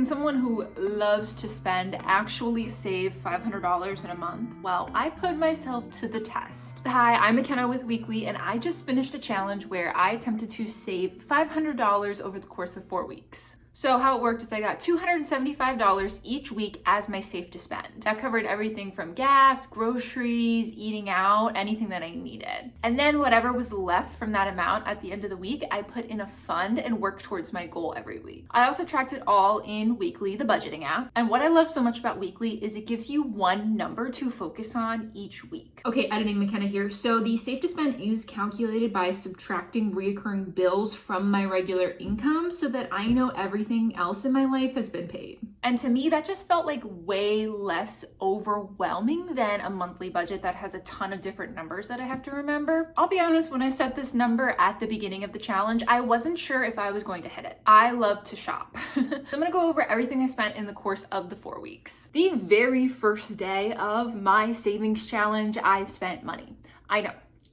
someone who loves to spend actually save $500 in a month? Well, I put myself to the test. Hi, I'm McKenna with Weekly, and I just finished a challenge where I attempted to save $500 over the course of 4 weeks. So how it worked is I got $275 each week as my safe to spend. That covered everything from gas, groceries, eating out, anything that I needed. And then whatever was left from that amount at the end of the week, I put in a fund and worked towards my goal every week. I also tracked it all in Weekly, the budgeting app. And what I love so much about Weekly is it gives you one number to focus on each week. Okay, editing McKenna here. So the safe to spend is calculated by subtracting reoccurring bills from my regular income so that I know everything else in my life has been paid. And to me, that just felt like way less overwhelming than a monthly budget that has a ton of different numbers that I have to remember. I'll be honest, when I set this number at the beginning of the challenge, I wasn't sure if I was going to hit it. I love to shop. So I'm gonna go over everything I spent in the course of the 4 weeks. The very first day of my savings challenge, I spent money. I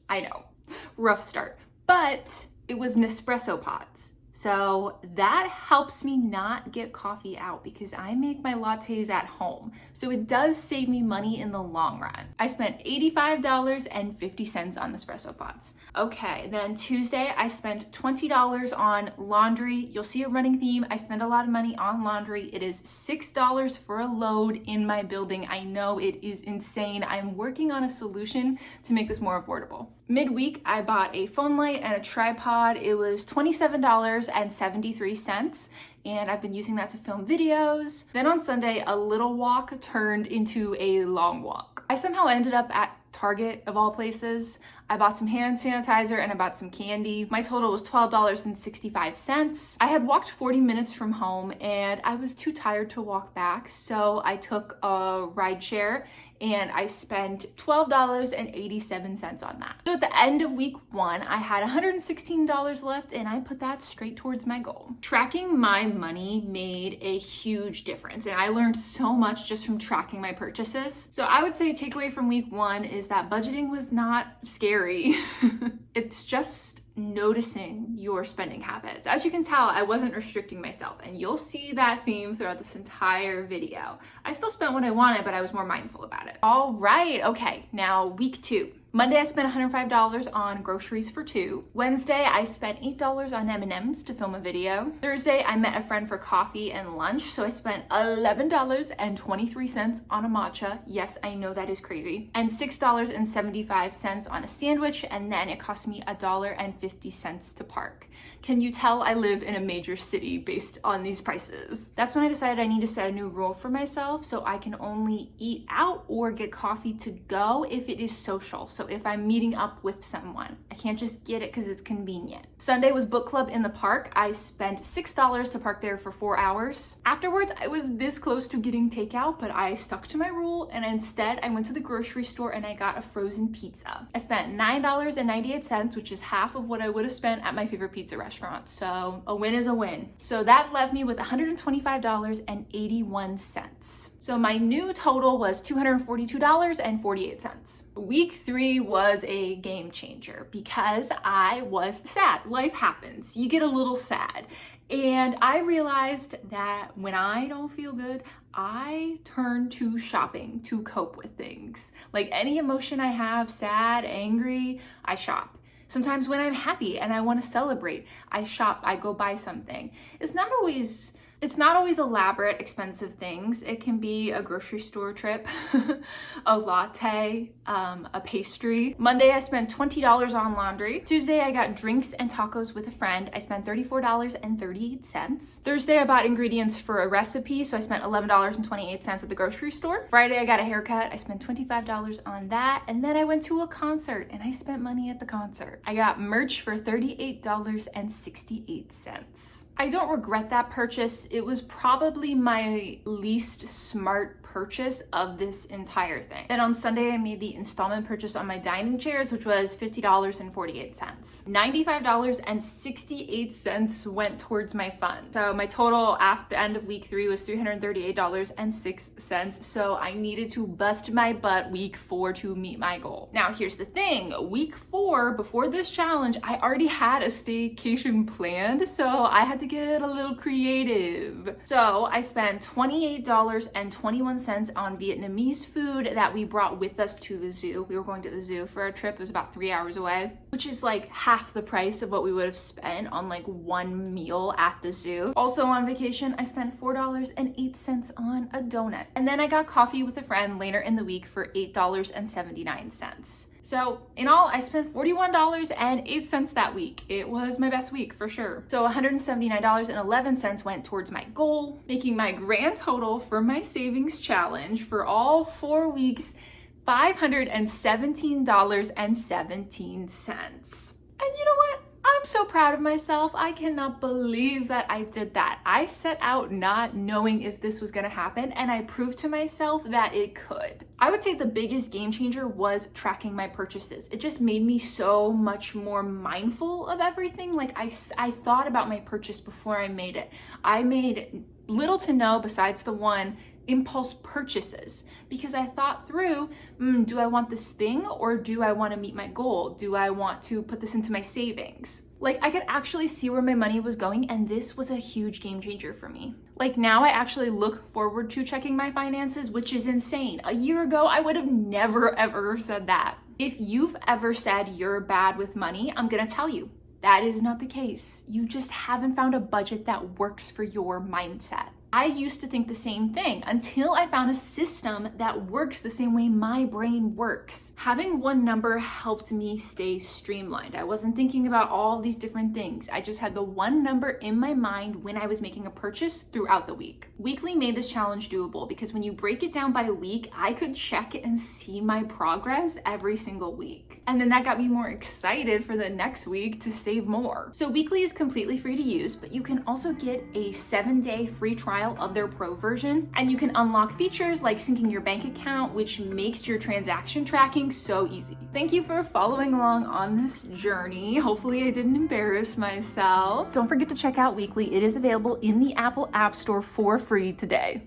know, rough start, but it was Nespresso pods. So that helps me not get coffee out because I make my lattes at home. So it does save me money in the long run. I spent $85.50 on Nespresso pods. Okay, then Tuesday I spent $20 on laundry. You'll see a running theme. I spend a lot of money on laundry. It is $6 for a load in my building. I know it is insane. I'm working on a solution to make this more affordable. Midweek, I bought a phone light and a tripod. It was $27.73. And I've been using that to film videos. Then on Sunday, a little walk turned into a long walk. I somehow ended up at Target of all places. I bought some hand sanitizer and I bought some candy. My total was $12.65. I had walked 40 minutes from home and I was too tired to walk back, so I took a ride share and I spent $12.87 on that. So at the end of week 1, I had $116 left and I put that straight towards my goal. Tracking my money made a huge difference and I learned so much just from tracking my purchases. So I would say a takeaway from week 1 is that budgeting was not scary. It's just noticing your spending habits. As you can tell, I wasn't restricting myself, and you'll see that theme throughout this entire video. I still spent what I wanted, but I was more mindful about it. All right, okay, now week 2. Monday, I spent $105 on groceries for 2. Wednesday, I spent $8 on M&Ms to film a video. Thursday, I met a friend for coffee and lunch, so I spent $11.23 on a matcha. Yes, I know that is crazy. And $6.75 on a sandwich, and then it cost me $1.50 to park. Can you tell I live in a major city based on these prices? That's when I decided I need to set a new rule for myself so I can only eat out or get coffee to go if it is social. So if I'm meeting up with someone, I can't just get it because it's convenient. Sunday was book club in the park. I spent $6 to park there for 4 hours. Afterwards, I was this close to getting takeout, but I stuck to my rule and instead I went to the grocery store and I got a frozen pizza. I spent $9.98, which is half of what I would have spent at my favorite pizza restaurant. So a win is a win. So that left me with $125.81. So my new total was $242.48. Week 3 was a game changer because I was sad. Life happens. You get a little sad. And I realized that when I don't feel good, I turn to shopping to cope with things. Like any emotion I have, sad, angry, I shop. Sometimes when I'm happy and I want to celebrate, I shop, I go buy something. It's not always elaborate, expensive things. It can be a grocery store trip, a latte, a pastry. Monday, I spent $20 on laundry. Tuesday, I got drinks and tacos with a friend. I spent $34.38. Thursday, I bought ingredients for a recipe, so I spent $11.28 at the grocery store. Friday, I got a haircut. I spent $25 on that. And then I went to a concert and I spent money at the concert. I got merch for $38.68. I don't regret that purchase. It was probably my least smart purchase of this entire thing. Then on Sunday, I made the installment purchase on my dining chairs, which was $50.48. $95.68 went towards my fund. So my total after the end of week 3 was $338.06. So I needed to bust my butt week 4 to meet my goal. Now here's the thing, week 4, before this challenge, I already had a staycation planned. So I had to to get a little creative. So I spent $28.21 on Vietnamese food that we brought with us to the zoo. We were going to the zoo for our trip. It was about 3 hours away, which is like half the price of what we would have spent on like one meal at the zoo. Also on vacation, I spent $4.08 on a donut. And then I got coffee with a friend later in the week for $8.79. So in all, I spent $41.08 that week. It was my best week for sure. So $179.11 went towards my goal, making my grand total for my savings challenge for all 4 weeks $517.17. And you know what? I'm so proud of myself. I cannot believe that I did that. I set out not knowing if this was gonna happen, and I proved to myself that it could. I would say the biggest game changer was tracking my purchases. It just made me so much more mindful of everything. Like I thought about my purchase before I made it. I made little to no, besides the one, impulse purchases, because I thought through, do I want this thing or do I want to meet my goal? Do I want to put this into my savings? Like I could actually see where my money was going, and this was a huge game changer for me. Like now I actually look forward to checking my finances, which is insane. A year ago, I would have never ever said that. If you've ever said you're bad with money, I'm gonna tell you, that is not the case. You just haven't found a budget that works for your mindset. I used to think the same thing until I found a system that works the same way my brain works. Having one number helped me stay streamlined. I wasn't thinking about all these different things. I just had the one number in my mind when I was making a purchase throughout the week. Weekly made this challenge doable because when you break it down by a week, I could check and see my progress every single week. And then that got me more excited for the next week to save more. So Weekly is completely free to use, but you can also get a 7-day free trial of their pro version, and you can unlock features like syncing your bank account, which makes your transaction tracking so easy. Thank you for following along on this journey. Hopefully I didn't embarrass myself. Don't forget to check out Weekly. It is available in the Apple App Store for free today.